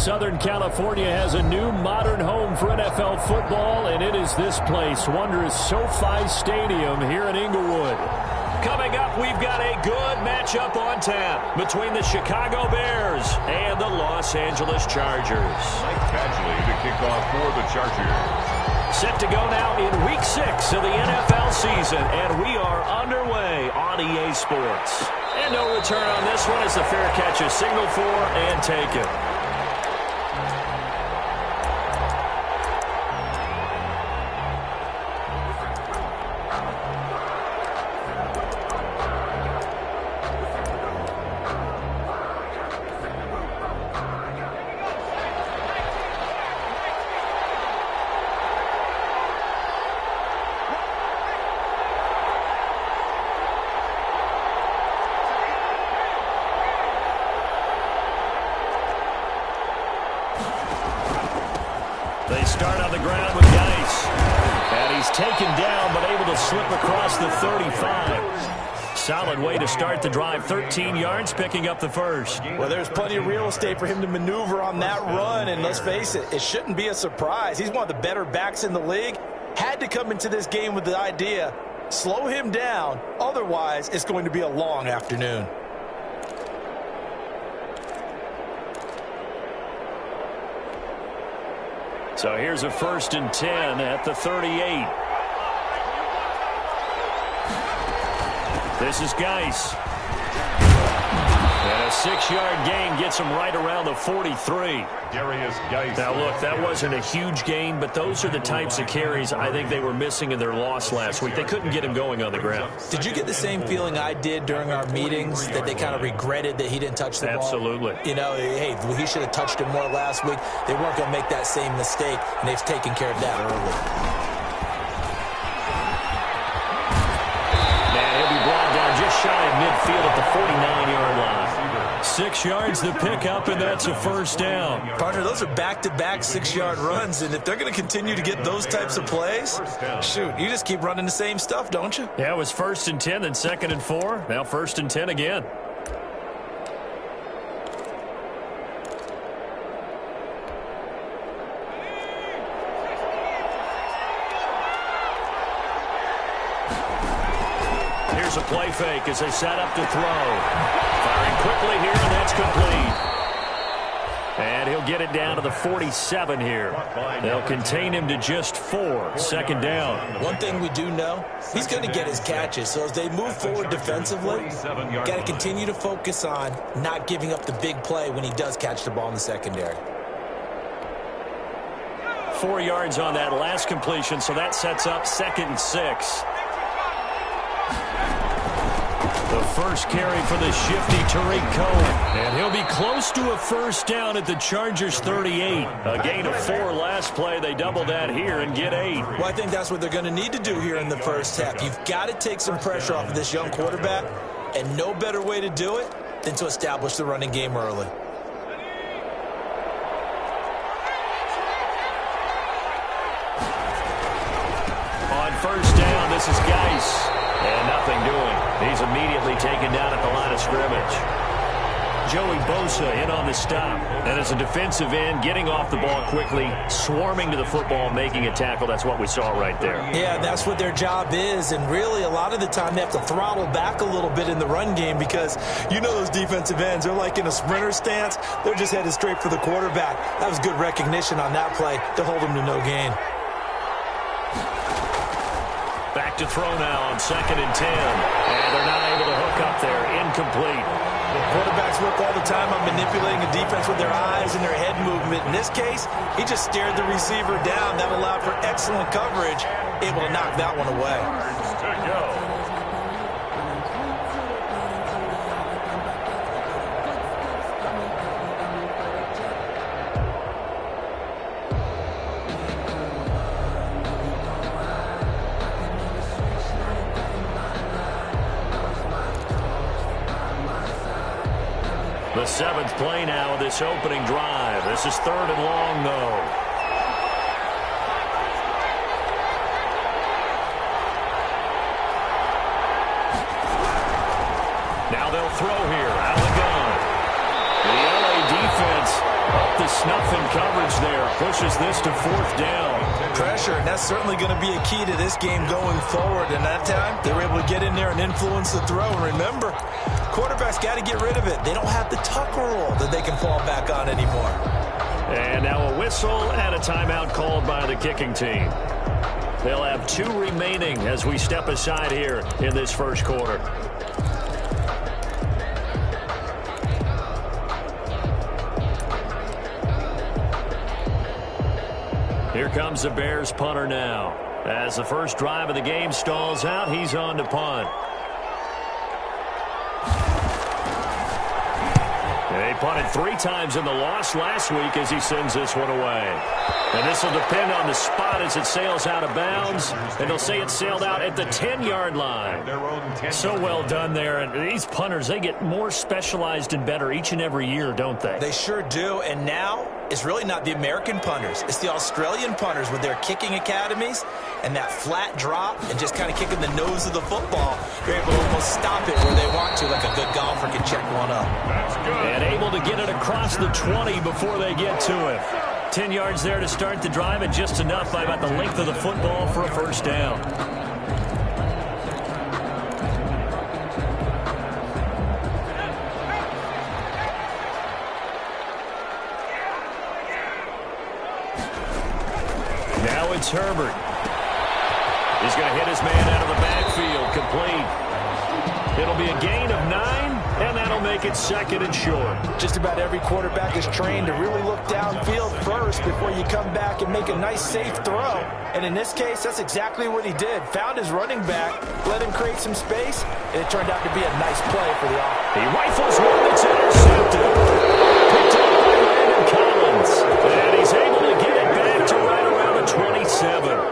Southern California has a new modern home for NFL football, and it is this place, wondrous SoFi Stadium here in Inglewood. Coming up, we've got a good matchup on tap between the Chicago Bears and the Los Angeles Chargers. Mike Badgley to kick off for the Chargers. Set to go now in Week 6 of the NFL season, and we are underway on EA Sports. And no return on this one as the fair catch is signaled for and taken. They start on the ground with Geis. And he's taken down, but able to slip across the 35. Solid way to start the drive. 13 yards, picking up the first. Well, there's plenty of real estate for him to maneuver on that run. And let's face it, it shouldn't be a surprise. He's one of the better backs in the league. Had to come into this game with the idea, slow him down. Otherwise, it's going to be a long afternoon. So here's a 1st and 10 at the 38. This is Geis. And a 6-yard gain gets him right around the 43. Darius Geis. Now, look, that wasn't a huge gain, but those are the types of carries I think they were missing in their loss last week. They couldn't get him going on the ground. Did you get the same feeling I did during our meetings, that they kind of regretted that he didn't touch the ball? Absolutely. You know, hey, he should have touched it more last week. They weren't going to make that same mistake, and they've taken care of that early. Man, he'll be brought down just shy of midfield at the 49-yard line. 6 yards the pickup, and that's a first down. Partner, those are back-to-back 6-yard runs, and if they're going to continue to get those types of plays, shoot, you just keep running the same stuff, don't you? Yeah, it was 1st and 10, then 2nd and 4. Now 1st and 10 again. Here's a play fake as they set up to throw. Firing quickly here, and that's complete. And he'll get it down to the 47 here. They'll contain him to just 4. 2nd down. One thing we do know, he's going to get his catches. So as they move forward defensively, got to continue to focus on not giving up the big play when he does catch the ball in the secondary. 4 yards on that last completion, so that sets up 2nd and 6. The first carry for the shifty Tariq Cohen. And he'll be close to a first down at the Chargers 38. A gain of 4 last play. They double that here and get 8. Well, I think that's what they're going to need to do here in the first half. You've got to take some pressure off of this young quarterback, and no better way to do it than to establish the running game early. On first down, this is Geis. And nothing doing. He's immediately taken down at the line of scrimmage. Joey Bosa in on the stop. And as a defensive end, getting off the ball quickly, swarming to the football, making a tackle. That's what we saw right there. Yeah, that's what their job is. And really, a lot of the time, they have to throttle back a little bit in the run game because you know those defensive ends, they're like in a sprinter stance. They're just headed straight for the quarterback. That was good recognition on that play to hold him to no gain. Back to throw now on 2nd and 10. And they're not able to hook up there. Incomplete. The quarterbacks work all the time on manipulating a defense with their eyes and their head movement. In this case, he just stared the receiver down. That allowed for excellent coverage, able to knock that one away. The 7th play now of this opening drive. This is 3rd and long, though. Now they'll throw here. Out of the gun. The LA defense Off the snuff in coverage there. Pushes this to 4th down. Pressure, and that's certainly going to be a key to this game going forward. And that time, they were able to get in there and influence the throw. And remember, quarterbacks got to get rid of it. They don't have the tuck rule that they can fall back on anymore. And now a whistle and a timeout called by the kicking team. They'll have 2 remaining as we step aside here in this first quarter. Here comes the Bears punter now. As the first drive of the game stalls out, he's on to punt. They punted 3 times in the loss last week as he sends this one away. And this will depend on the spot as it sails out of bounds. And they'll say it sailed out at the 10-yard line. So well done there. And these punters, they get more specialized and better each and every year, don't they? They sure do. And now it's really not the American punters. It's the Australian punters with their kicking academies and that flat drop and just kind of kicking the nose of the football. They're able to almost stop it where they want to, like a good golfer can check one up. That's good. And able to get it across the 20 before they get to it. 10 yards there to start the drive, and just enough by about the length of the football for a first down. Now it's Herbert. He's going to hit his man out of the backfield, complete. It'll be a gain of 9. And that'll make it 2nd and short. Just about every quarterback is trained to really look downfield first before you come back and make a nice, safe throw. And in this case, that's exactly what he did. Found his running back, let him create some space, and it turned out to be a nice play for the offense. He rifles one that's intercepted. Picked up by Landon Collins. And he's able to get it back to right around the 27.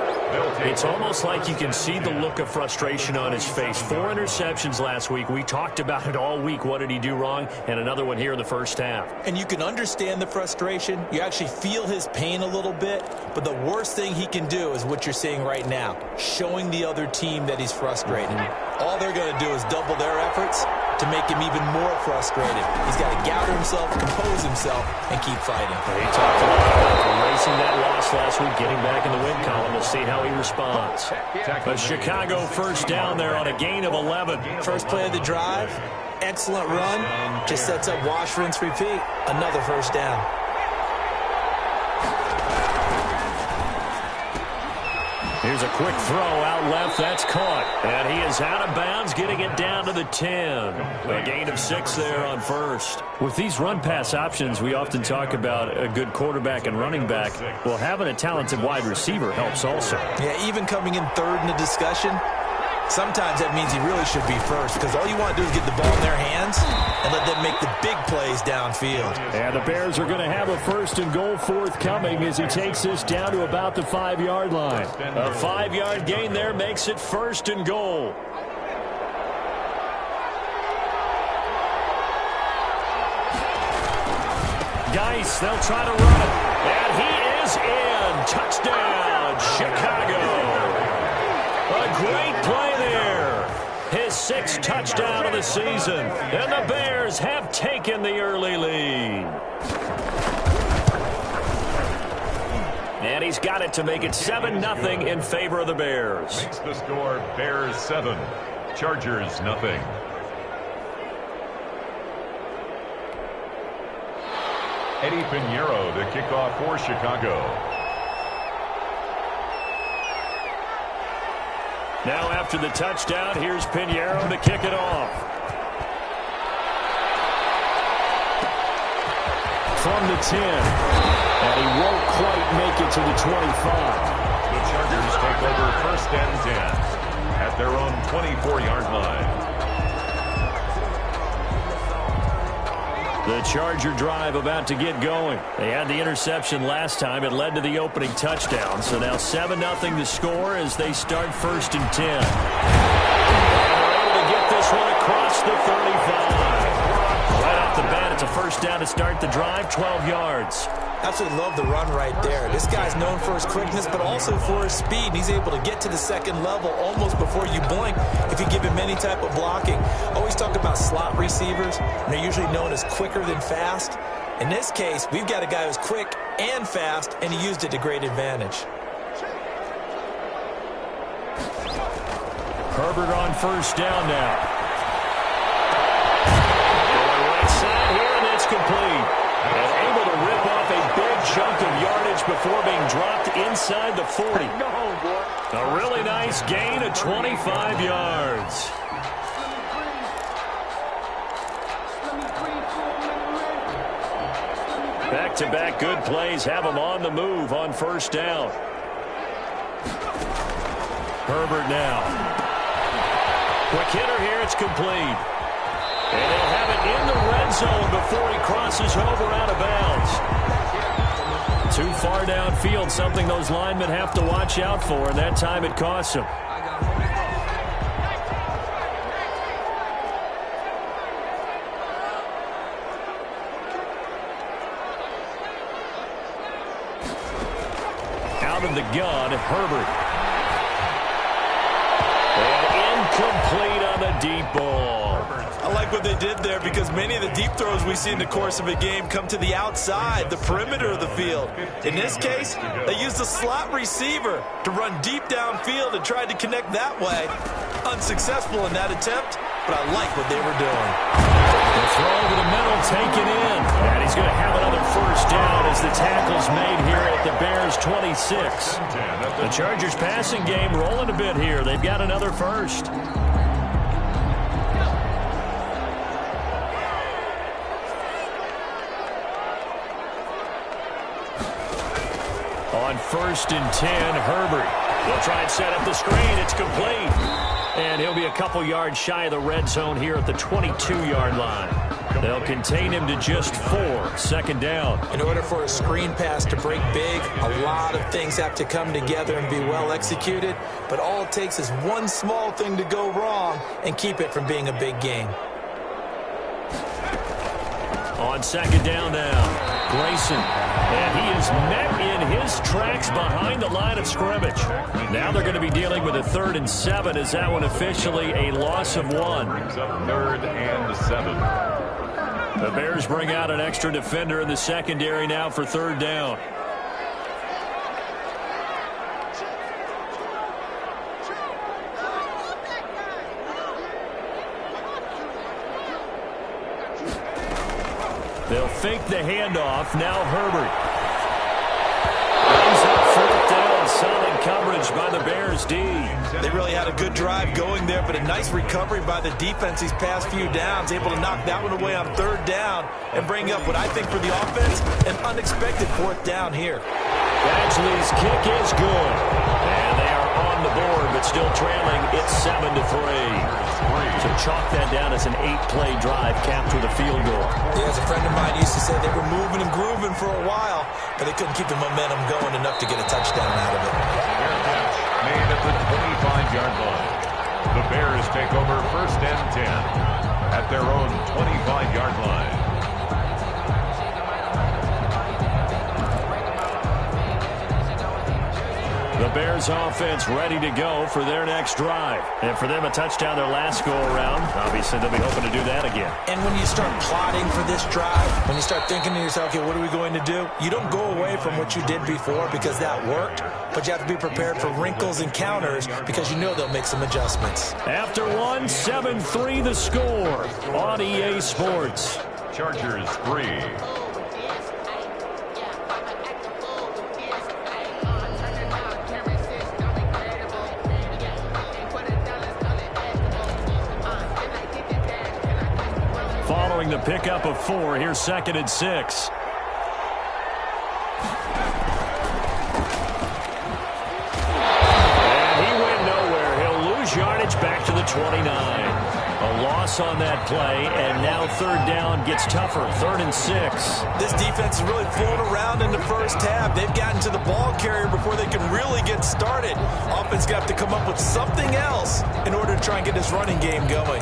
It's almost like you can see the look of frustration on his face. 4 interceptions last week. We talked about it all week. What did he do wrong? And another one here in the first half. And you can understand the frustration. You actually feel his pain a little bit. But the worst thing he can do is what you're seeing right now, showing the other team that he's frustrated. All they're going to do is double their efforts to make him even more frustrated. He's got to gather himself, compose himself, and keep fighting. He talked a lot about erasing that loss last week, getting back in the win column. We'll see how he responds. A Chicago first down there on a gain of 11. First play of the drive, excellent run. Just sets up wash, rinse, repeat. Another first down. Here's a quick throw out left. That's caught. And he is out of bounds, getting it down to the 10. A gain of 6 there on first. With these run-pass options, we often talk about a good quarterback and running back. Well, having a talented wide receiver helps also. Yeah, even coming in third in the discussion, sometimes that means he really should be first, because all you want to do is get the ball in their hands and let them make the big plays downfield. And the Bears are going to have a 1st and goal forthcoming as he takes this down to about the 5-yard line. A 5-yard gain there makes it 1st and goal. Geis, they'll try to run it. And he is in. Touchdown, Chicago. A great play there. His 6th touchdown of the season. And the Bears have taken the early lead. And he's got it to make it 7-0 in favor of the Bears. Makes the score Bears 7, Chargers nothing. Eddie Pinheiro to kick off for Chicago. Now after the touchdown, here's Pinheiro to kick it off. From the 10. And he won't quite make it to the 25. The Chargers take over 1st and 10 at their own 24-yard line. The Charger drive about to get going. They had the interception last time. It led to the opening touchdown. So now 7-0 the score as they start 1st and 10. And they're able to get this one across the 35. Right off the bat, it's a 1st down to start the drive, 12 yards. Absolutely love the run right there. This guy's known for his quickness, but also for his speed. And he's able to get to the 2nd level almost before you blink if you give him any type of blocking. Always talk about slot receivers, and they're usually known as quicker than fast. In this case, we've got a guy who's quick and fast, and he used it to great advantage. Herbert on first down now. Going right side here, and it's complete. And able to rip off a big chunk of yardage before being dropped inside the 40. A really nice gain of 25 yards. Back-to-back good plays have them on the move on first down. Herbert now. Quick hitter here, it's complete. And they'll have it in the red zone before he crosses over out of bounds. Too far downfield, something those linemen have to watch out for, and that time it costs them. Out of the gun, Herbert. And incomplete on the deep ball. I like what they did there because many of the deep throws we see in the course of a game come to the outside, the perimeter of the field. In this case, they used a slot receiver to run deep downfield and tried to connect that way. Unsuccessful in that attempt, but I like what they were doing. The throw over the middle taken in. And he's going to have another first down as the tackle's made here at the Bears 26. The Chargers passing game rolling a bit here. They've got another first. On first and 10, Herbert will try and set up the screen. It's complete. And he'll be a couple yards shy of the red zone here at the 22-yard line. They'll contain him to just 4. Second down. In order for a screen pass to break big, a lot of things have to come together and be well executed. But all it takes is one small thing to go wrong and keep it from being a big game. On second down now, Grayson. And he is met in his tracks behind the line of scrimmage. Now they're going to be dealing with a 3rd and 7. Is that one officially a loss of 1? 3rd and 7. The Bears bring out an extra defender in the secondary now for 3rd down. They'll fake the handoff. Now Herbert. Brings up 4th down. Solid coverage by the Bears D. They really had a good drive going there, but a nice recovery by the defense these past few downs. Able to knock that one away on 3rd down and bring up what I think for the offense, an unexpected 4th down here. Badgley's kick is good. And they are on the board, but still trailing. It's 7-3. To chalk that down as an 8-play drive capped with a field goal. Yeah, as a friend of mine used to say, they were moving and grooving for a while, but they couldn't keep the momentum going enough to get a touchdown out of it. Fair catch made at the 25-yard line. The Bears take over 1st and 10 at their own 25-yard line. The Bears offense ready to go for their next drive. And for them, a touchdown their last go-around. Obviously, they'll be hoping to do that again. And when you start plotting for this drive, when you start thinking to yourself, okay, what are we going to do? You don't go away from what you did before because that worked, but you have to be prepared for wrinkles and counters because you know they'll make some adjustments. After 1, 7-3 the score on EA Sports. Chargers 3. Following the pickup of 4, here's 2nd and 6. And he went nowhere. He'll lose yardage back to the 29. A loss on that play, and now 3rd down gets tougher. 3rd and 6. This defense is really flown around in the first half. They've gotten to the ball carrier before they can really get started. Offense got to come up with something else in order to try and get this running game going.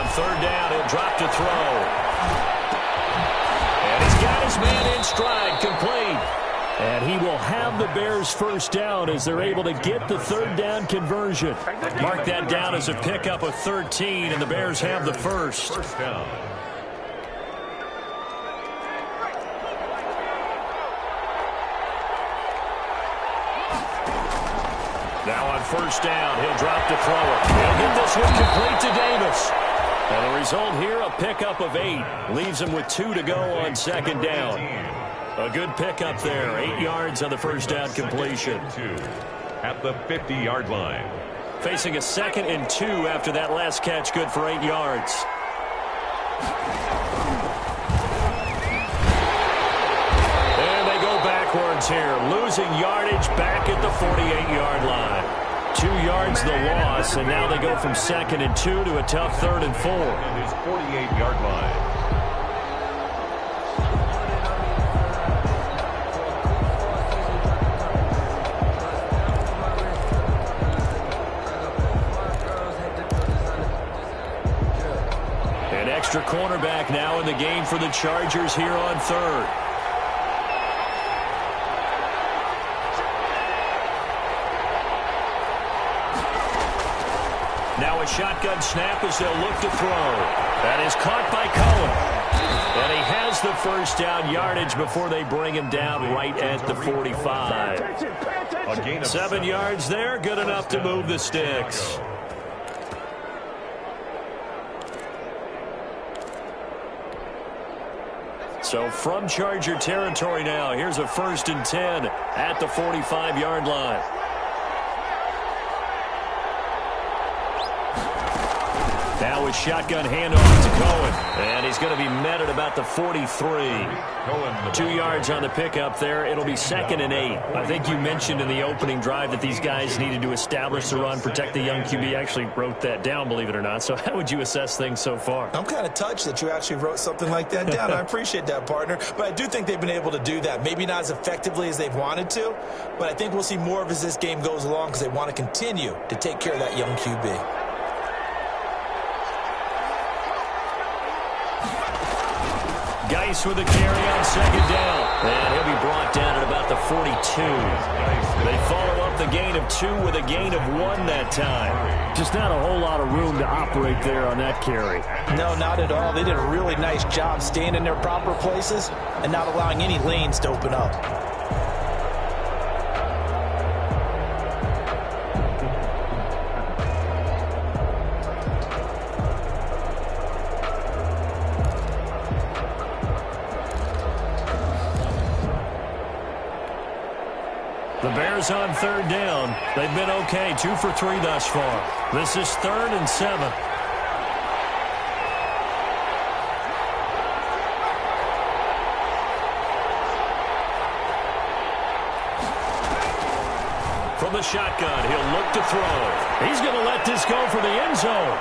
third down, he'll drop to throw. And he's got his man in stride, complete. And he will have the Bears first down as they're able to get the third down conversion. Mark that down as a pickup of 13, and the Bears have the first. First down. Now on first down, he'll drop to throw it. He'll get this one complete to Davis. And the result here, a pickup of 8. Leaves him with 2 to go on second down. A good pickup there. 8 yards on the first down completion. At the 50-yard line. Facing a 2nd and 2 after that last catch, good for 8 yards. And they go backwards here. Losing yardage back at the 48-yard line. 2 yards the loss, and now they go from 2nd and 2 to a tough 3rd and 4. And his 48-yard line. Extra cornerback now in the game for the Chargers here on 3rd. Now a shotgun snap as they'll look to throw. That is caught by Cohen. And he has the first down yardage before they bring him down right at the 45. A gain of 7 yards there, good enough to move the sticks. So from Charger territory now, here's a 1st and 10 at the 45-yard line. Now with shotgun handoff to Cohen. And he's going to be met at about the 43. 2 yards on the pickup there. It'll be 2nd and 8. I think you mentioned in the opening drive that these guys needed to establish the run, protect the young QB. I actually wrote that down, believe it or not. So how would you assess things so far? I'm kind of touched that you actually wrote something like that down. I appreciate that, partner. But I do think they've been able to do that. Maybe not as effectively as they've wanted to, but I think we'll see more of as this game goes along because they want to continue to take care of that young QB. Geis with a carry on second down. And he'll be brought down at about the 42. They follow up the gain of 2 with a gain of 1 that time. Just not a whole lot of room to operate there on that carry. No, not at all. They did a really nice job staying in their proper places and not allowing any lanes to open up. The Bears on 3rd down. They've been okay, 2 for 3 thus far. This is 3rd and 7. From the shotgun, he'll look to throw. He's going to let this go for the end zone.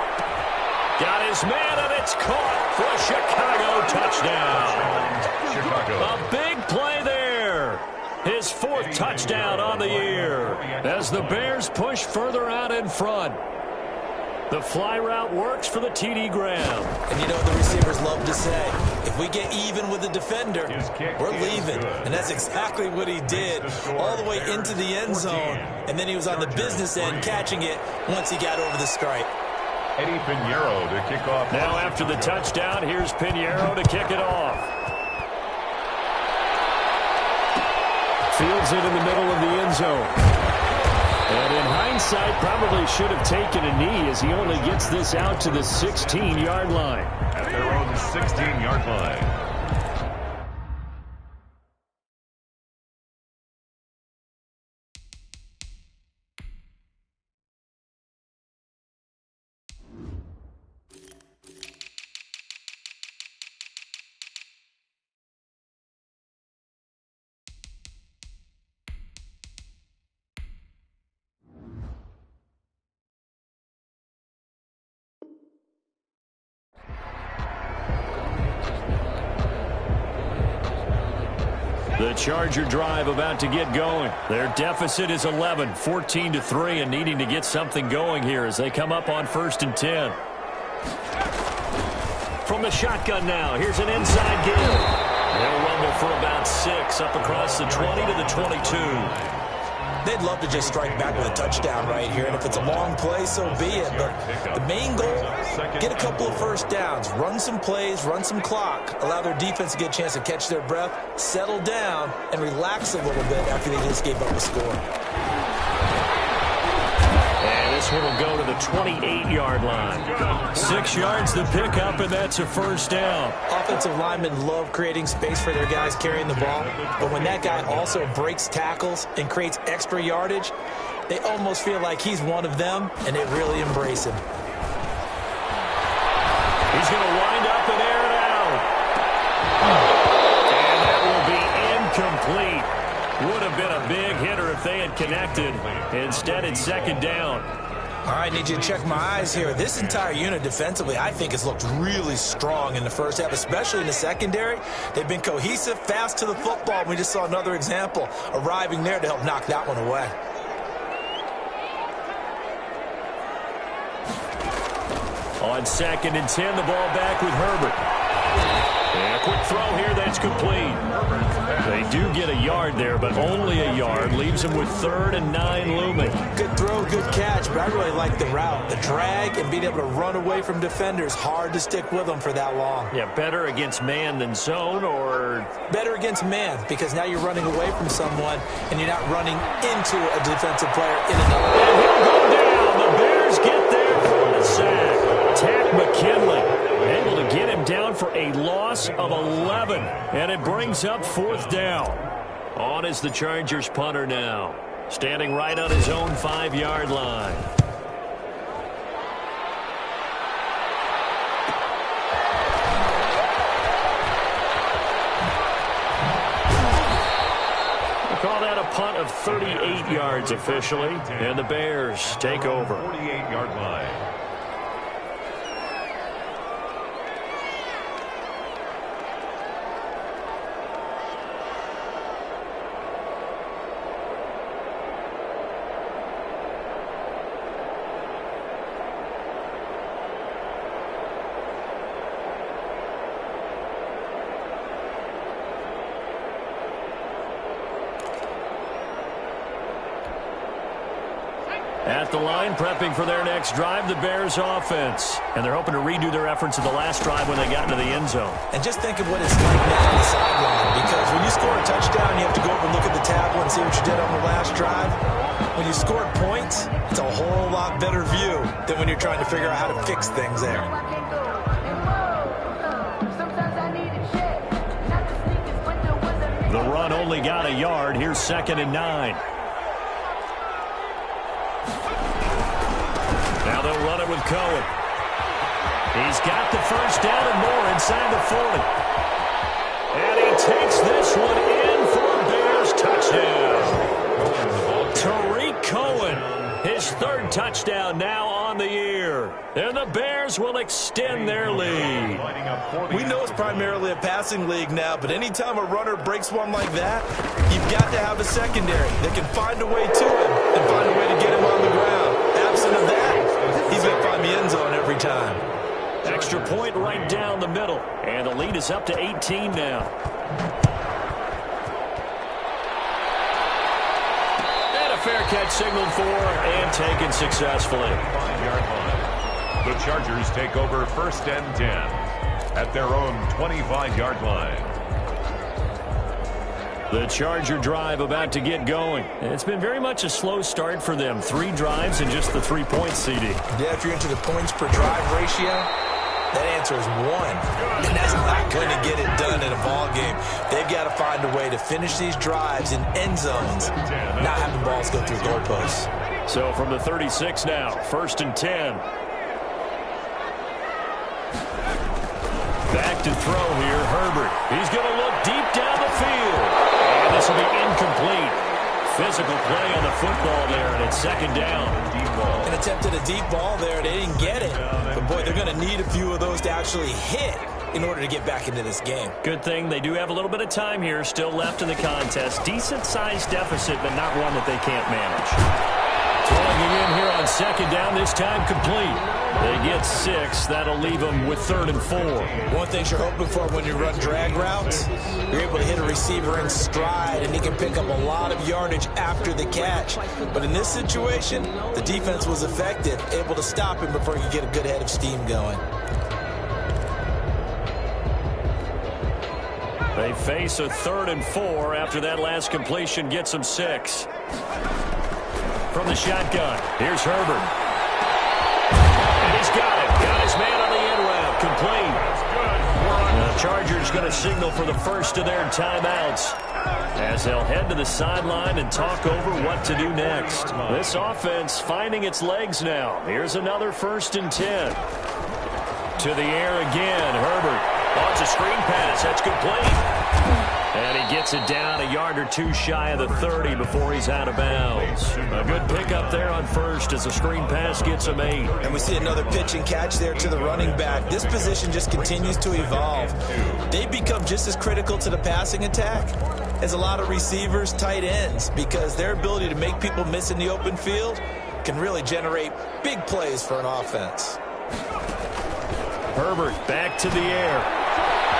Got his man, and it's caught for a Chicago touchdown. Chicago. A big play there. His 4th touchdown on the year as the Bears push further out in front. The fly route works for the T.D. Graham. And you know what the receivers love to say? If we get even with the defender, we're leaving. And that's exactly what he did all the way into the end zone. And then he was on the business end catching it once he got over the stripe. Eddie Pinheiro to kick off. Now after the touchdown, here's Pinheiro to kick it off. Fields it in the middle of the end zone. And in hindsight, probably should have taken a knee as he only gets this out to the 16-yard line. At their own 16-yard line. The Charger drive about to get going. Their deficit is 11, 14-3, and needing to get something going here as they come up on 1st and 10. from the shotgun now. Here's an inside give. They'll rumble for about 6 up across the 20 to the 22. They'd love to just strike back with a touchdown right here, and if it's a long play, so be it. But the main goal, get a couple of first downs, run some plays, run some clock, allow their defense to get a chance to catch their breath, settle down, and relax a little bit after they just gave up a score. And this one will go to the 28-yard line. 6 yards to pick up, and that's a first down. Offensive linemen love creating space for their guys carrying the ball, but when that guy also breaks tackles and creates extra yardage, they almost feel like he's one of them, and they really embrace him. He's going to wind up and air it out. And that will be incomplete. Would have been a big hitter if they had connected. Instead, it's second down. All right, need you to check my eyes here. This entire unit defensively, I think, has looked really strong in the first half, especially in the secondary. They've been cohesive, fast to the football. We just saw another example arriving there to help knock that one away. On 2nd and 10, the ball back with Herbert. And a quick throw here, that's complete. They do get a yard there, but only a yard. Leaves them with 3rd and 9 looming. Good throw, good catch, but I really like the route. The drag and being able to run away from defenders. Hard to stick with them for that long. Yeah, better against man than zone, or? Better against man, because now you're running away from someone, and you're not running into a defensive player in another. And he'll go down. The Bears get there for the sack. Takk McKinley able to get him down for a loss of 11. And it brings up 4th down. On is the Chargers punter now. Standing right on his own 5-yard line. We'll call that a punt of 38 yards officially. And the Bears take over. 48-yard line. At the line, prepping for their next drive, the Bears offense. And they're hoping to redo their efforts of the last drive when they got into the end zone. And just think of what it's like now on the sideline, because when you score a touchdown, you have to go over and look at the tablet and see what you did on the last drive. When you scored points, it's a whole lot better view than when you're trying to figure out how to fix things there. The run only got a yard. Here's 2nd and 9. Now they'll run it with Cohen. He's got the first down and more inside the 40. And he takes this one in for a Bears touchdown. Tariq Cohen, his 3rd touchdown now on the year. And the Bears will extend their lead. We know it's primarily a passing league now, but anytime a runner breaks one like that, you've got to have a secondary that can find a way to him and find a way to get him on the ground. Absent of that, he's going to find the end zone every time. Extra point right down the middle. And the lead is up to 18 now. And a fair catch signaled for and taken successfully. 5-yard line. The Chargers take over 1st and 10 at their own 25-yard line. The Charger drive about to get going. It's been very much a slow start for them. 3 drives and just the 3 points, CD. Yeah, if you're into the points per drive ratio, that answer is 1. And that's not going to get it done in a ball game. They've got to find a way to finish these drives in end zones, not have the balls go through goalposts. So from the 36 now, 1st and 10. Back to throw here, Herbert. He's going to look deep down the field. And this will be incomplete. Physical play on the football there, and it's 2nd down. An attempt at a deep ball there. They didn't get it. But, boy, they're going to need a few of those to actually hit in order to get back into this game. Good thing they do have a little bit of time here still left in the contest. Decent-sized deficit, but not one that they can't manage. plugging in here on second down, this time complete. They get 6. That'll leave them with 3rd and 4. One thing you're hoping for when you run drag routes, you're able to hit a receiver in stride, and he can pick up a lot of yardage after the catch. But in this situation, the defense was effective, able to stop him before he could get a good head of steam going. They face a 3rd and 4 after that last completion gets them 6. From the shotgun, here's Herbert. And he's got it. Got his man on the end route. Complete. The Chargers going to signal for the first of their timeouts as they'll head to the sideline and talk over what to do next. This offense finding its legs now. Here's another 1st and 10. To the air again. Herbert wants a screen pass. That's complete. And he gets it down a yard or 2 shy of the 30 before he's out of bounds. A good pickup there on first as the screen pass gets him 8. And we see another pitch and catch there to the running back. This position just continues to evolve. They become just as critical to the passing attack as a lot of receivers, tight ends, because their ability to make people miss in the open field can really generate big plays for an offense. Herbert back to the air.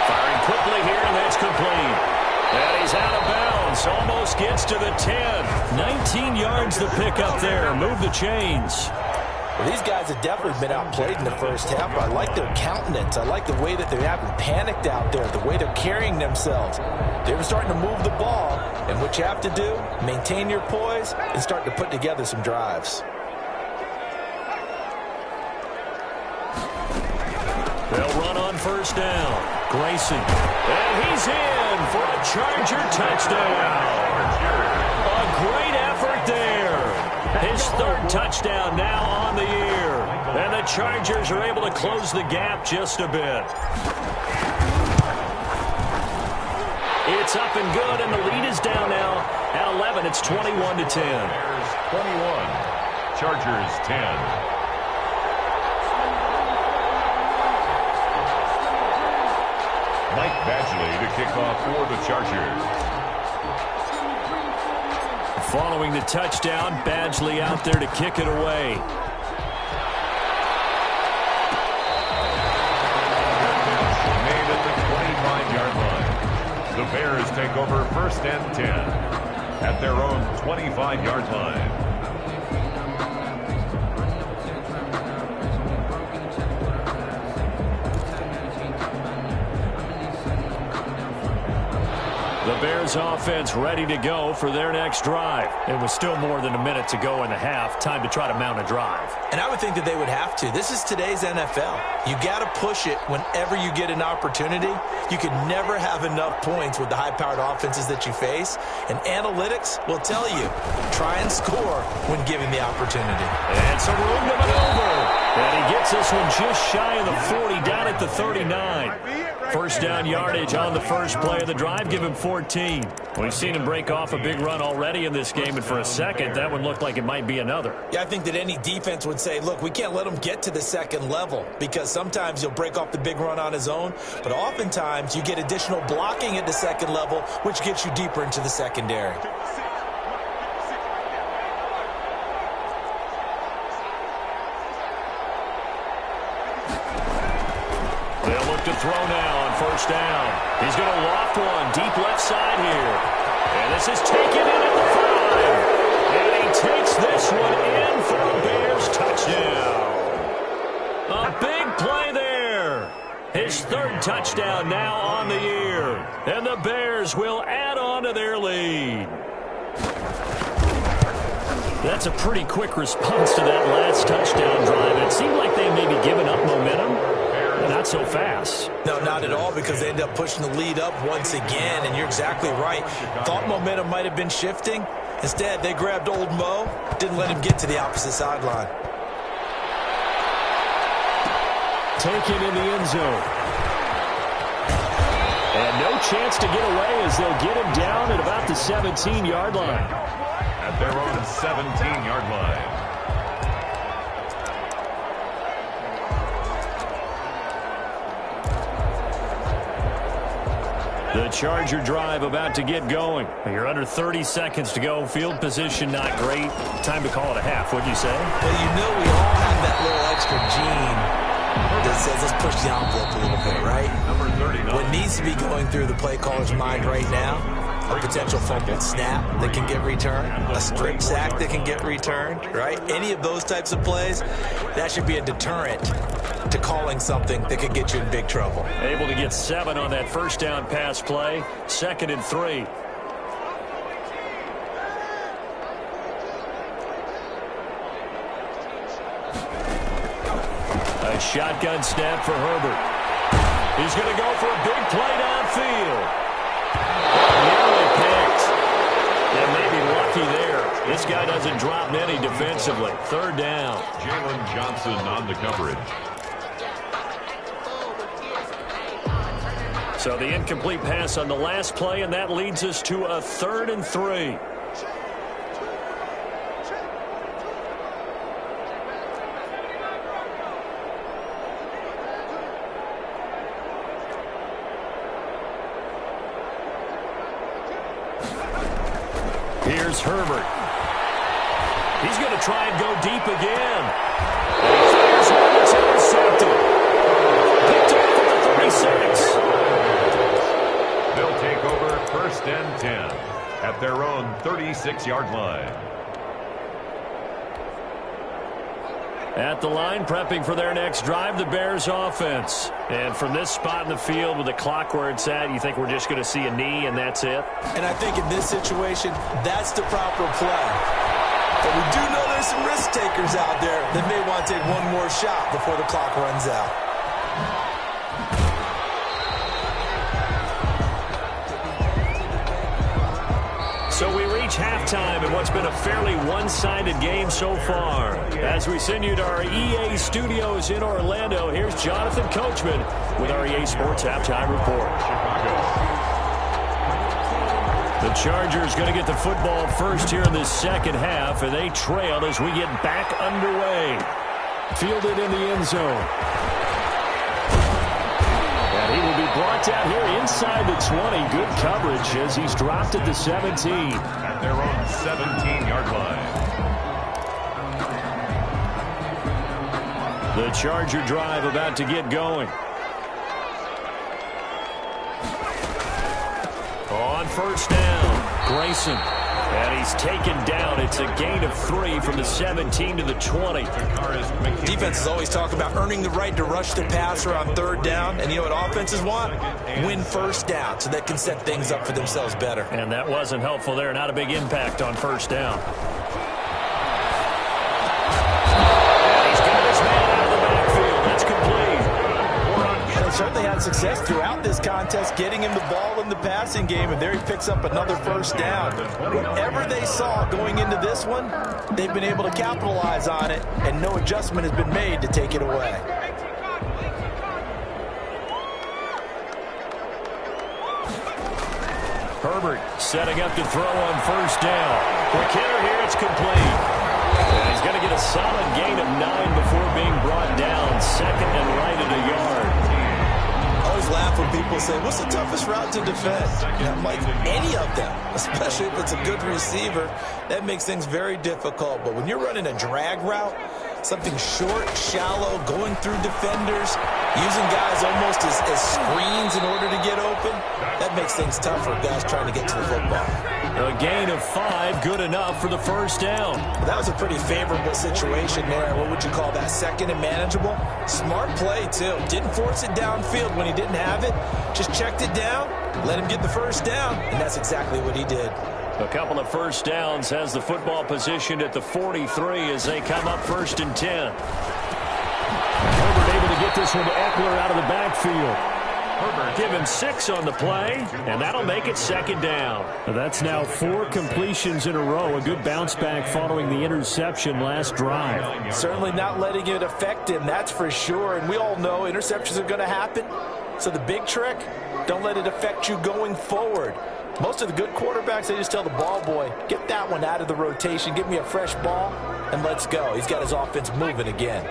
Firing quickly here, and that's complete. And he's out of bounds. Almost gets to the 10. 19 yards the pickup there. Move the chains. Well, these guys have definitely been outplayed in the first half. I like their countenance. I like the way that they haven't panicked out there, the way they're carrying themselves. They're starting to move the ball, and what you have to do, maintain your poise and start to put together some drives. They'll run on first down. Grayson. And he's in for a Charger touchdown. A great effort there. His 3rd touchdown now on the year. And the Chargers are able to close the gap just a bit. It's up and good, and the lead is down now at 11. It's 21-10. 21. Chargers 10. Mike Badgley to kick off for the Chargers. Following the touchdown, Badgley out there to kick it away. Made at the 25-yard line. The Bears take over 1st and 10 at their own 25-yard line. The Bears offense ready to go for their next drive. It was still more than a minute to go in the half. Time to try to mount a drive. And I would think that they would have to. This is today's NFL. You got to push it whenever you get an opportunity. You can never have enough points with the high-powered offenses that you face. And analytics will tell you, try and score when given the opportunity. And some room to maneuver. And he gets this one just shy of the 40, down at the 39. First down yardage on the first play of the drive. Give him 14. We've seen him break off a big run already in this game, and for a second, that one looked like it might be another. Yeah, I think that any defense would say, look, we can't let him get to the second level, because sometimes he'll break off the big run on his own, but oftentimes you get additional blocking at the second level, which gets you deeper into the secondary. They'll look to throw now on first down. He's going to loft one deep left side here. And this is taken in at the 5. And he takes this one in for a Bears touchdown. A big play there. His 3rd touchdown now on the year. And the Bears will add on to their lead. That's a pretty quick response to that last touchdown drive. It seemed like they may be giving up momentum. Not so fast. No, not at all, because they end up pushing the lead up once again, and you're exactly right. Thought momentum might have been shifting. Instead, they grabbed old Mo, didn't let him get to the opposite sideline. Taken in the end zone. And no chance to get away as they'll get him down at about the 17-yard line. At their own 17-yard line. The Charger drive about to get going. You're under 30 seconds to go. Field position not great. Time to call it a half, wouldn't you say? Well, you know we all have that little extra gene that says let's push the envelope a little bit, right? Number 39. What needs to be going through the play caller's mind right now, a potential fumbled snap that can get returned, a strip sack that can get returned, right? Any of those types of plays, that should be a deterrent to calling something that could get you in big trouble. Able to get 7 on that first down pass play. 2nd and 3. A shotgun snap for Herbert. He's going to go for a big play downfield. Nearly picked. And maybe lucky there. This guy doesn't drop many defensively. 3rd down. Jalen Johnson on the coverage. So the incomplete pass on the last play, and that leads us to a 3rd and 3. Here's Herbert. He's going to try and go deep again. And he fires one that's intercepted. Picked off at the 36. They'll take over 1st and 10 at their own 36-yard line. At the line, prepping for their next drive, the Bears offense. And from this spot in the field with the clock where it's at, you think we're just going to see a knee and that's it? And I think in this situation, that's the proper play. But we do know there's some risk takers out there that may want to take one more shot before the clock runs out. So we reach halftime in what's been a fairly one-sided game so far. As we send you to our EA studios in Orlando, here's Jonathan Coachman with our EA Sports Halftime Report. The Chargers going to get the football first here in this second half, and they trail as we get back underway. Fielded in the end zone. And he will be brought down here inside the 20. Good coverage as he's dropped at the 17. At their own 17-yard line. The Charger drive about to get going. On 1st down, Grayson. And he's taken down. It's a gain of 3 from the 17 to the 20. Defenses always talk about earning the right to rush the passer on 3rd down. And you know what offenses want? Win 1st down so they can set things up for themselves better. And that wasn't helpful there. Not a big impact on 1st down. And he's got his man out of the backfield. That's complete. They certainly had success throughout this contest getting him the ball in the passing game, and there he picks up another 1st down. Whatever they saw going into this one, they've been able to capitalize on it, and no adjustment has been made to take it away. Herbert setting up to throw on 1st down. For Kenner here, it's complete. And he's going to get a solid gain of 9 before being brought down. 2nd and right at a yard. I always laugh when people say, what's the toughest route to defend? Yeah, Mike, any of them, especially if it's a good receiver, that makes things very difficult. But when you're running a drag route, something short, shallow, going through defenders, using guys almost as screens in order to get open, that makes things tough for guys trying to get to the football. A gain of 5, good enough for the 1st down. That was a pretty favorable situation there. What would you call that? 2nd and manageable? Smart play, too. Didn't force it downfield when he didn't have it. Just checked it down, let him get the 1st down, and that's exactly what he did. A couple of 1st downs, has the football positioned at the 43 as they come up 1st and 10. Herbert able to get this one to Eckler out of the backfield. Herbert given 6 on the play, and that'll make it 2nd down. That's now 4 completions in a row. A good bounce back following the interception last drive. Certainly not letting it affect him, that's for sure. And we all know interceptions are going to happen. So the big trick, don't let it affect you going forward. Most of the good quarterbacks, they just tell the ball boy, get that one out of the rotation, give me a fresh ball, and let's go. He's got his offense moving again.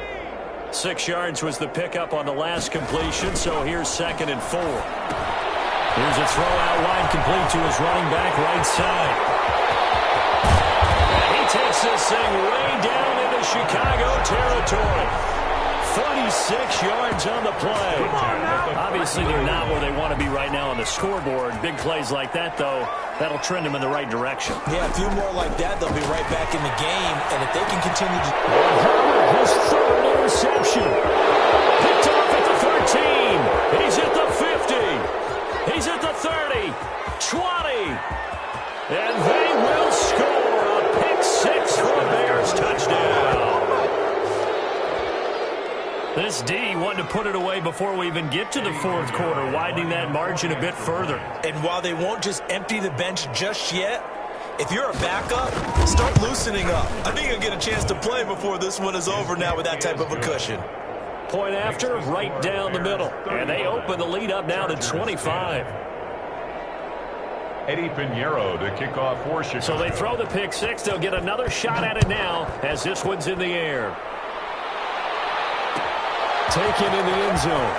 6 yards was the pickup on the last completion, so here's 2nd and 4. Here's a throw out wide, complete to his running back right side. And he takes this thing way down into Chicago territory. 36 yards on the play. Obviously, they're not where they want to be right now on the scoreboard. Big plays like that, though, that'll trend them in the right direction. Yeah, a few more like that, they'll be right back in the game. And if they can continue to... His third interception. Picked off at the 13. He's at the 50. He's at the 30. 20. And they will score a pick six for a Bears touchdown. This D wanted to put it away before we even get to the fourth quarter, widening that margin a bit further. And while they won't just empty the bench just yet, if you're a backup, start loosening up. I think you'll get a chance to play before this one is over now with that type of a cushion. Point after, right down the middle. And they open the lead up now to 25. Eddie Pinheiro to kick off for Chicago. So they throw the pick six. They'll get another shot at it now as this one's in the air. Taken in the end zone.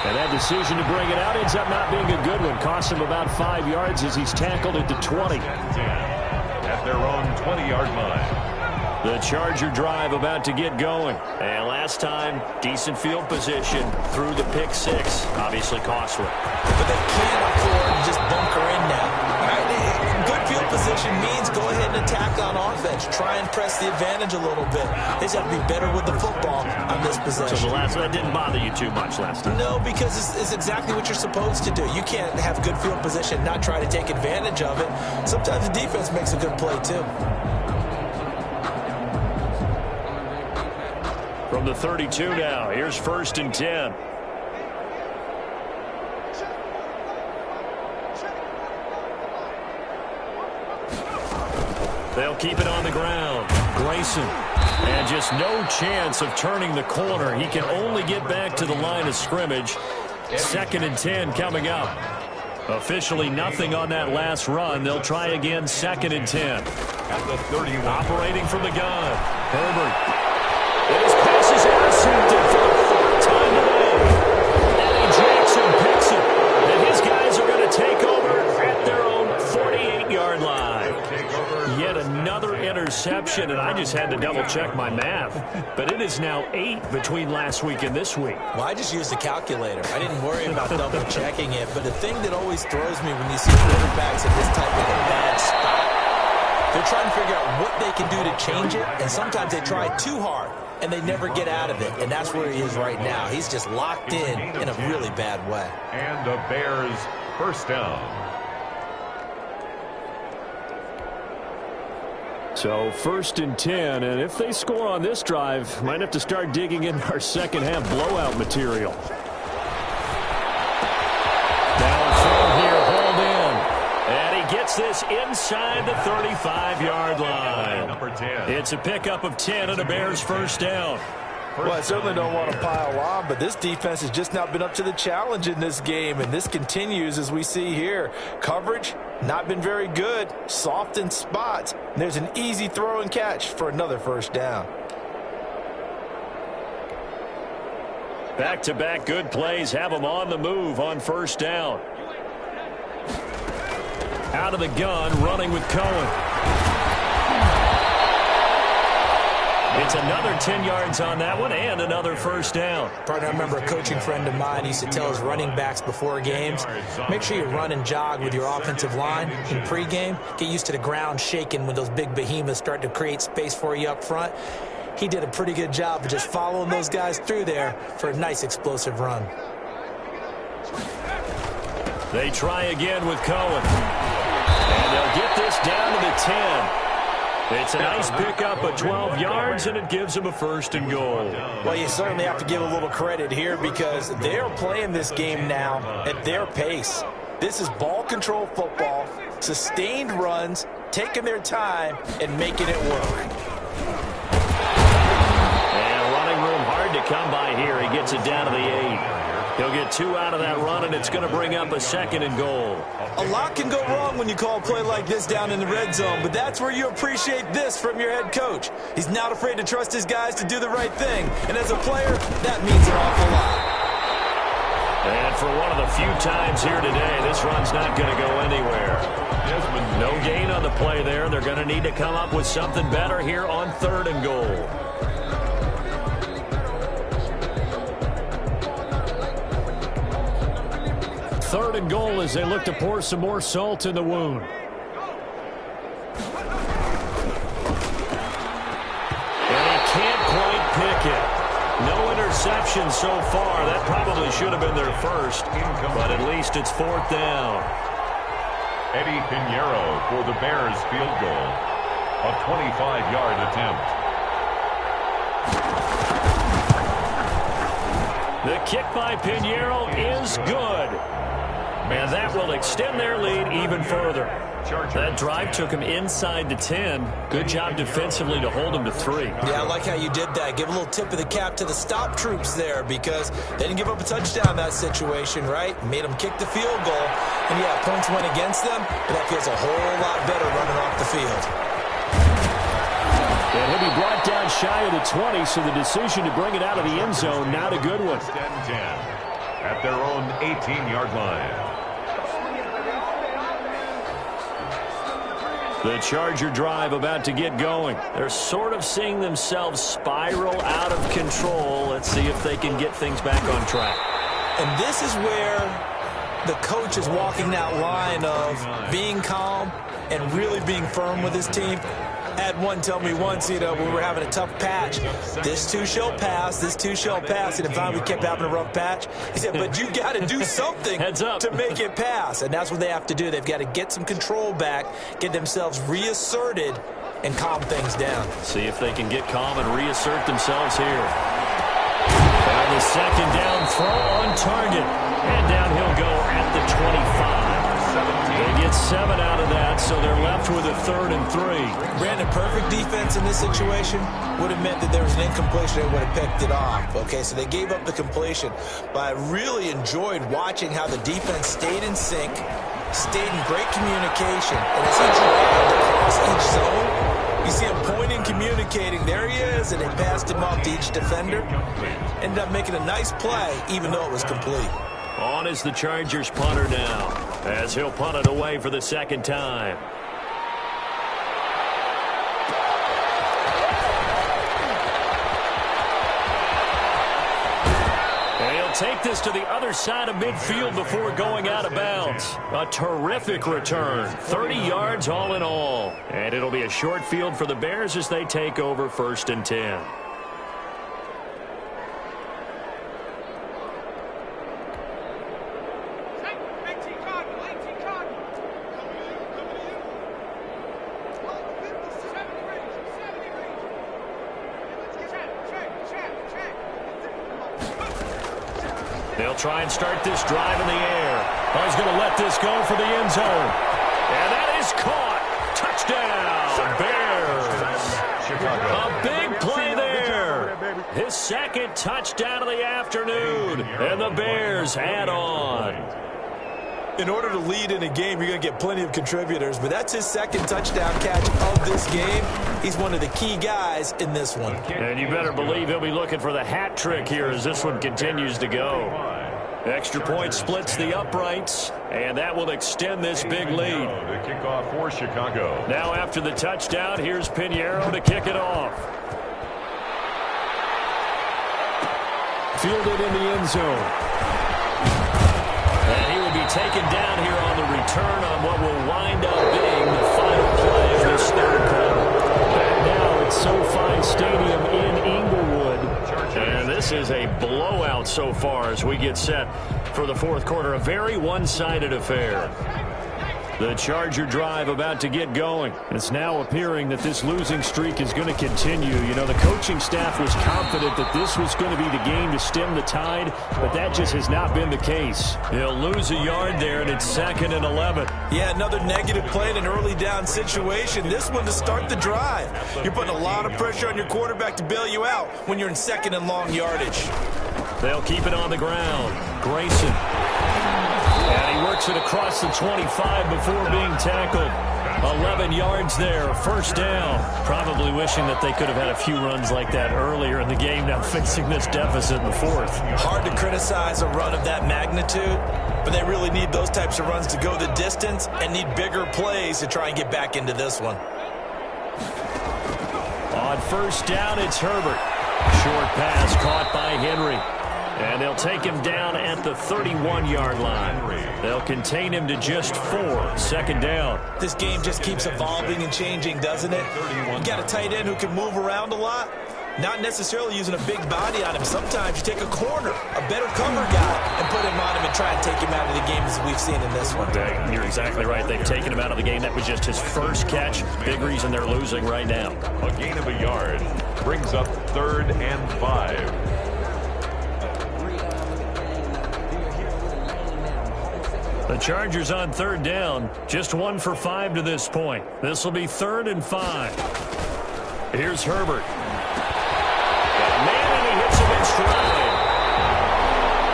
And that decision to bring it out ends up not being a good one. Costs him about 5 yards as he's tackled at the 20. At their own 20-yard line. The Charger drive about to get going. And last time, decent field position through the pick six. Obviously costly. But they can't afford to just bunker in now. Good field position means go ahead and attack on offense. Try and press the advantage a little bit. They just have to be better with the football on this possession. So the last one didn't bother you too much last time? No, because it's exactly what you're supposed to do. You can't have good field position and not try to take advantage of it. Sometimes the defense makes a good play too. From the 32 now, here's 1st and 10. They'll keep it on the ground. Grayson. And just no chance of turning the corner. He can only get back to the line of scrimmage. 2nd and 10 coming up. Officially nothing on that last run. They'll try again, 2nd and 10. At the 31. Operating from the gun. Herbert. And his pass is intercepted for the 4th time today. Eddie Jackson picks it. And his guys are going to take over at their own 48-yard line. Yet another interception, and I just had to double-check my math. But it is now 8 between last week and this week. Well, I just used a calculator. I didn't worry about double-checking it. But the thing that always throws me when you see quarterbacks in this type of a bad spot, they're trying to figure out what they can do to change it, and sometimes they try too hard, and they never get out of it. And that's where he is right now. He's just locked in a really bad way. And the Bears first down. So 1st and 10, and if they score on this drive, might have to start digging in our second half blowout material. Now throw here, hold in. And he gets this inside the 35-yard line. Number 10. It's a pickup of 10 and a Bears first down. Well, I certainly don't want to pile on, but this defense has just not been up to the challenge in this game, and this continues as we see here. Coverage, not been very good, soft in spots. And there's an easy throw and catch for another first down. Back-to-back good plays have them on the move on first down. Out of the gun, running with Cohen. It's another 10 yards on that one and another first down. Partner, I remember a coaching friend of mine used to tell his running backs before games, make sure you run and jog with your offensive line in pregame. Get used to the ground shaking when those big behemoths start to create space for you up front. He did a pretty good job of just following those guys through there for a nice explosive run. They try again with Cohen. And they'll get this down to the 10. It's a nice pickup of 12 yards, and it gives them a 1st and goal. Well, you certainly have to give a little credit here because they're playing this game now at their pace. This is ball control football, sustained runs, taking their time, and making it work. And running room hard to come by here. He gets it down to the 8. He'll get 2 out of that run, and it's going to bring up a 2nd and goal. A lot can go wrong when you call a play like this down in the red zone, but that's where you appreciate this from your head coach. He's not afraid to trust his guys to do the right thing, and as a player, that means an awful lot. And for one of the few times here today, this run's not going to go anywhere. No gain on the play there. They're going to need to come up with something better here on 3rd and goal. Third and goal as they look to pour some more salt in the wound. And he can't quite pick it. No interception so far. That probably should have been their first, but at least it's 4th down. Eddie Pinheiro for the Bears field goal. A 25-yard attempt. The kick by Pinheiro is good. And that will extend their lead even further. That drive took him inside the 10. Good job defensively to hold him to 3. Yeah, I like how you did that. Give a little tip of the cap to the stop troops there because they didn't give up a touchdown in that situation, right? Made them kick the field goal. And, yeah, points went against them, but that feels a whole lot better running off the field. And he'll be brought down shy of the 20, so the decision to bring it out of the end zone, not a good one. 10 at their own 18-yard line. The Charger drive about to get going. They're sort of seeing themselves spiral out of control. Let's see if they can get things back on track. And this is where the coach is walking that line of being calm and really being firm with his team. I had one tell me once, when we were having a tough patch, this too shall pass, this too shall pass. And finally we kept having a rough patch. He said, but you got to do something to make it pass. And that's what they have to do. They've got to get some control back, get themselves reasserted, and calm things down. See if they can get calm and reassert themselves here. And the second down throw on target. And down he'll go at the 25. They get 7 out of that, so they're left with a 3rd and 3. Brandon, perfect defense in this situation would have meant that there was an incompletion. They would have picked it off. Okay, so they gave up the completion. But I really enjoyed watching how the defense stayed in sync, stayed in great communication. And as he dragged across each zone, you see him pointing, communicating. There he is, and they passed him off to each defender. Ended up making a nice play, even though it was complete. On is the Chargers punter now, as he'll punt it away for the second time. And he'll take this to the other side of midfield before going out of bounds. A terrific return, 30 yards all in all. And it'll be a short field for the Bears as they take over 1st and 10. They'll try and start this drive in the air. Oh, he's going to let this go for the end zone. And that is caught. Touchdown, Bears. A big play there. His second touchdown of the afternoon. And the Bears add on. In order to lead in a game, you're going to get plenty of contributors, but that's his second touchdown catch of this game. He's one of the key guys in this one. And you better believe he'll be looking for the hat trick here as this one continues to go. Extra point splits the uprights, and that will extend this big lead. The kickoff for Chicago. Now after the touchdown, here's Pinheiro to kick it off. Fielded in the end zone. And he will be taken down here on the return on what will wind up being the final play of this third quarter. And now it's SoFi Stadium in Inglewood. And this is a blowout so far as we get set for the fourth quarter. A very one-sided affair. The Charger drive about to get going. It's now appearing that this losing streak is going to continue. You know, the coaching staff was confident that this was going to be the game to stem the tide, but that just has not been the case. They'll lose a yard there, and it's 2nd and 11. Yeah, another negative play in an early down situation. This one to start the drive. You're putting a lot of pressure on your quarterback to bail you out when you're in 2nd and long yardage. They'll keep it on the ground. Grayson. And he works it across the 25 before being tackled. 11 yards there, first down. Probably wishing that they could have had a few runs like that earlier in the game, now facing this deficit in the fourth. Hard to criticize a run of that magnitude, but they really need those types of runs to go the distance and need bigger plays to try and get back into this one. On first down, it's Herbert. Short pass caught by Henry. And they'll take him down at the 31-yard line. They'll contain him to just 4. Second down. This game just keeps evolving and changing, doesn't it? You got a tight end who can move around a lot. Not necessarily using a big body on him. Sometimes you take a corner, a better cover guy, and put him on him and try and take him out of the game as we've seen in this one. You're exactly right. They've taken him out of the game. That was just his first catch. Big reason they're losing right now. A gain of a yard brings up 3rd and 5. The Chargers on third down. Just 1 for 5 to this point. This will be 3rd and 5. Here's Herbert. Got a man, and he hits him in stride.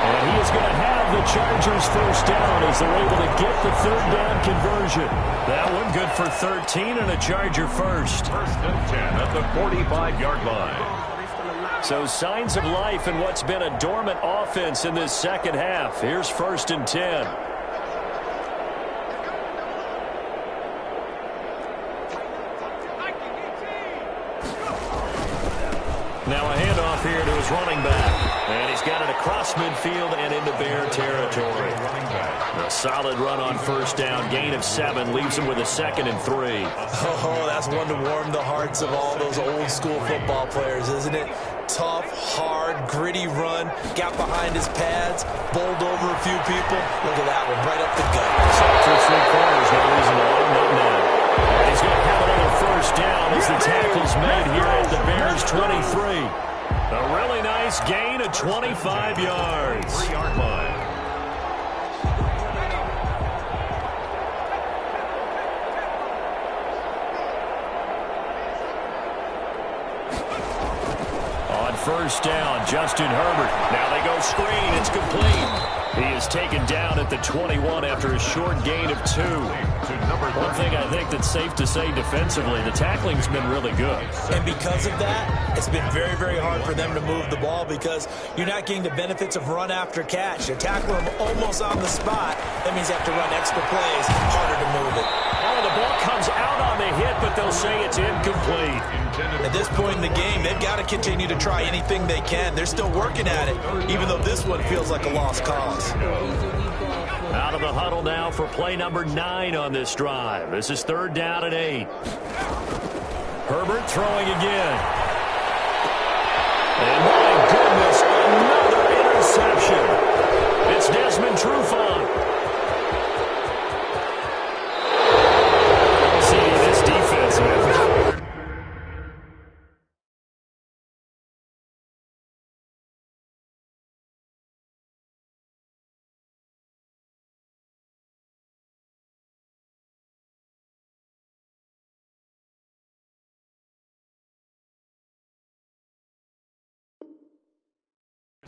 And he is going to have the Chargers first down as they're able to get the 3rd down conversion. That one good for 13 and a Charger first. 1st and 10 at the 45-yard line. So signs of life in what's been a dormant offense in this second half. Here's 1st and 10. Now a handoff here to his running back. And he's got it across midfield and into Bear territory. A solid run on first down. Gain of 7 leaves him with a 2nd and 3. Oh, that's one to warm the hearts of all those old school football players, isn't it? Tough, hard, gritty run. Got behind his pads. Bowled over a few people. Look at that one, right up the gut. For 3 quarters, no reason to hold him up now. And he's going to have another first down as the tackle's made here at the Bears 23. A really nice gain of 25 yards. 3-yard line. On first down, Justin Herbert. Now they go screen. It's complete. He is taken down at the 21 after a short gain of 2. One thing I think that's safe to say defensively, the tackling's been really good. And because of that, it's been very, very hard for them to move the ball because you're not getting the benefits of run after catch. They're tackling them almost on the spot. That means you have to run extra plays, harder to move it. Oh, the ball comes out on the hit, but they'll say it's incomplete. At this point in the game, they've got to continue to try anything they can. They're still working at it, even though this one feels like a lost cause. Out of the huddle now for play number 9 on this drive. This is 3rd down and 8. Herbert throwing again. And my goodness, another interception. It's Desmond Trufant. See, this defense, man.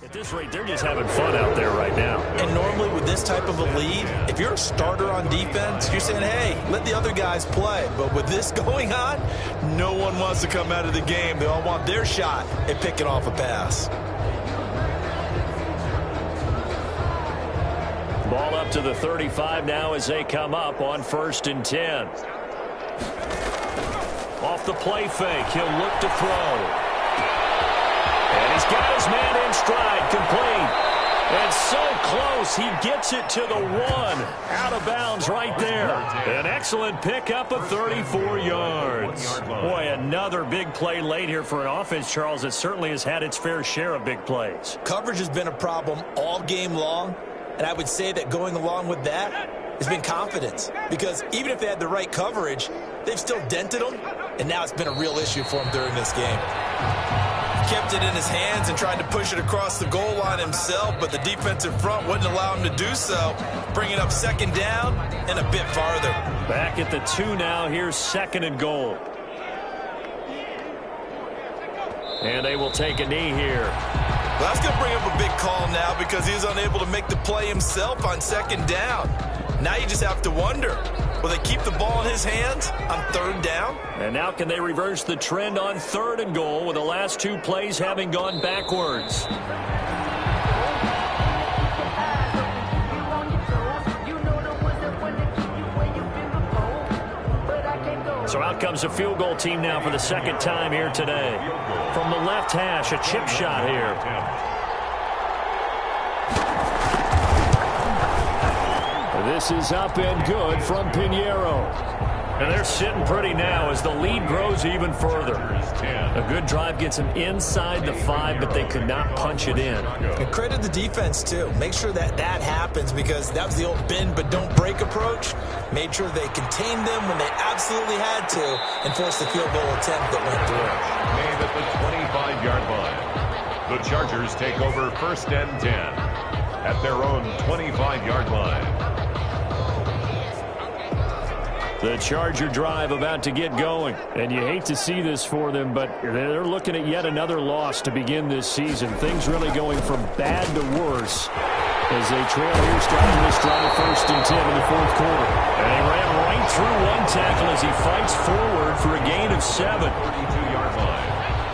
At this rate, they're just having fun out there right now. And normally with this type of a lead, if you're a starter on defense, you're saying, hey, let the other guys play. But with this going on, no one wants to come out of the game. They all want their shot at picking off a pass. Ball up to the 35 now as they come up on 1st and 10. Off the play fake, he'll look to throw. And he's got his man in stride, complete. And so close, he gets it to the 1. Out of bounds right there. An excellent pickup of 34 yards. Boy, another big play late here for an offense, Charles, that certainly has had its fair share of big plays. Coverage has been a problem all game long. And I would say that going along with that has been confidence. Because even if they had the right coverage, they've still dented them. And now it's been a real issue for them during this game. Kept it in his hands and tried to push it across the goal line himself, but the defensive front wouldn't allow him to do so. Bringing up 2nd down and a bit farther. Back at the 2 now. Here's 2nd and goal. And they will take a knee here. Well, that's going to bring up a big call now because he was unable to make the play himself on 2nd down. Now you just have to wonder, Will they keep the ball in his hands on 3rd down? And now can they reverse the trend on 3rd and goal with the last 2 plays having gone backwards? So out comes a field goal team now for the 2nd time here today. From the left hash, a chip shot here. This is up and good from Pinheiro. And they're sitting pretty now as the lead grows even further. A good drive gets them inside the 5, but they could not punch it in. And credit the defense, too. Make sure that happens because that was the old bend but don't break approach. Made sure they contained them when they absolutely had to and forced the field goal attempt that went through. Made at the 25-yard line. The Chargers take over 1st and 10 at their own 25-yard line. The Charger drive about to get going. And you hate to see this for them, but they're looking at yet another loss to begin this season. Things really going from bad to worse as they trail here starting this drive 1st and 10 in the 4th quarter. And he ran right through one tackle as he fights forward for a gain of 7. 32-yard line.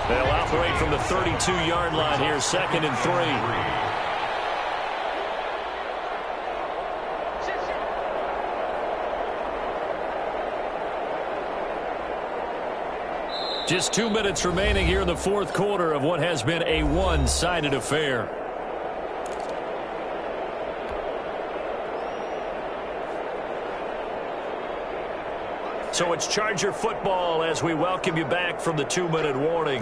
They'll operate from the 32-yard line here, 2nd and 3. Just 2 minutes remaining here in the 4th quarter of what has been a one-sided affair. So it's Charger football as we welcome you back from the 2-minute warning.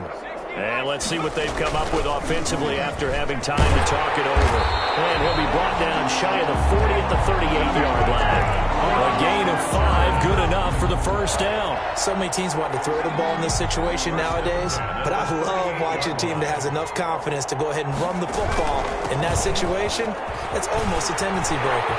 And let's see what they've come up with offensively after having time to talk it over. And he'll be brought down shy of the 40 at the 38-yard line. A gain of 5, good enough for the 1st down. So many teams want to throw the ball in this situation nowadays, but I love watching a team that has enough confidence to go ahead and run the football. In that situation, it's almost a tendency breaker.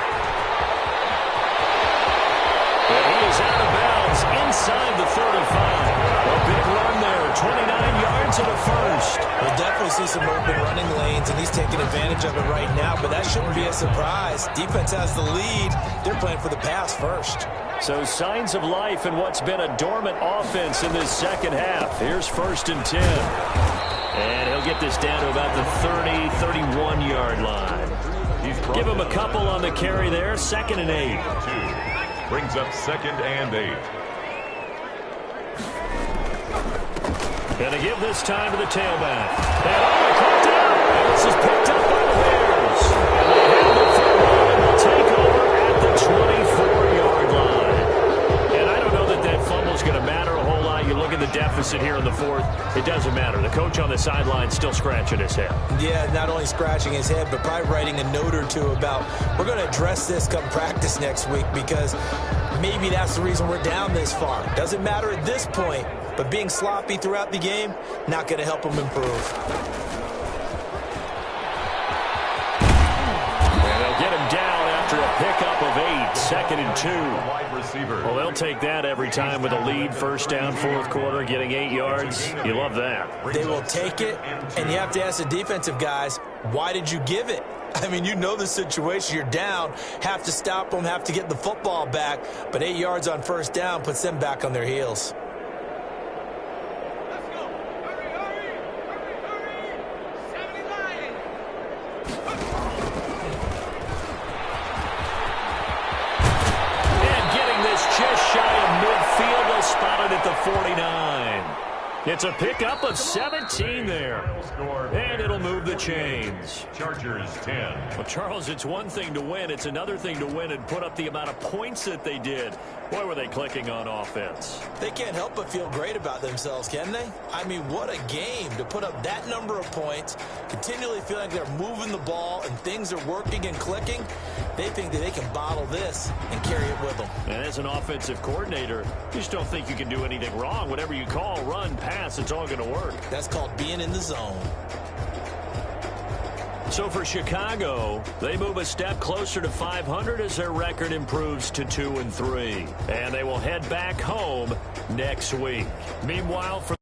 And he is out of bounds inside the 35. A big run there, 29 yards and a 1st. We'll definitely see some open running lanes, and he's taking advantage of it right now, but that shouldn't be a surprise. Defense has the lead. They're playing for the pass first. So signs of life in what's been a dormant offense in this 2nd half. Here's 1st and 10. And he'll get this down to about the 30, 31-yard line. Give him a couple on the carry there, 2nd and 8. Brings up 2nd and 8. Gonna give this time to the tailback. And caught down. And this is picked up by the Bears. And they have the football and will take over at the 24-yard line. And I don't know that that fumble's going to matter a whole lot. You look at the deficit here in the 4th. It doesn't matter. The coach on the sideline still scratching his head. Yeah, not only scratching his head, but probably writing a note or two about we're going to address this come practice next week because maybe that's the reason we're down this far. Doesn't matter at this point. But being sloppy throughout the game, not going to help them improve. And they'll get him down after a pickup of 8, 2nd and 2. Wide receiver. Well, they'll take that every time with a lead, 1st down, 4th quarter, getting 8 yards. You love that. They will take it, and you have to ask the defensive guys, why did you give it? I mean, you know the situation. You're down, have to stop them, have to get the football back, but 8 yards on 1st down puts them back on their heels. At the 49. It's a pickup of 17 there. And it'll move the chains. Chargers 10. Well, Charles, it's one thing to win. It's another thing to win and put up the amount of points that they did. Boy, were they clicking on offense. They can't help but feel great about themselves, can they? I mean, what a game to put up that number of points, continually feel like they're moving the ball and things are working and clicking. They think that they can bottle this and carry it with them. And as an offensive coordinator, you just don't think you can do anything wrong. Whatever you call, run, pass, it's all going to work. That's called being in the zone. So for Chicago, they move a step closer to 500 as their record improves to 2-3. And they will head back home next week. Meanwhile, for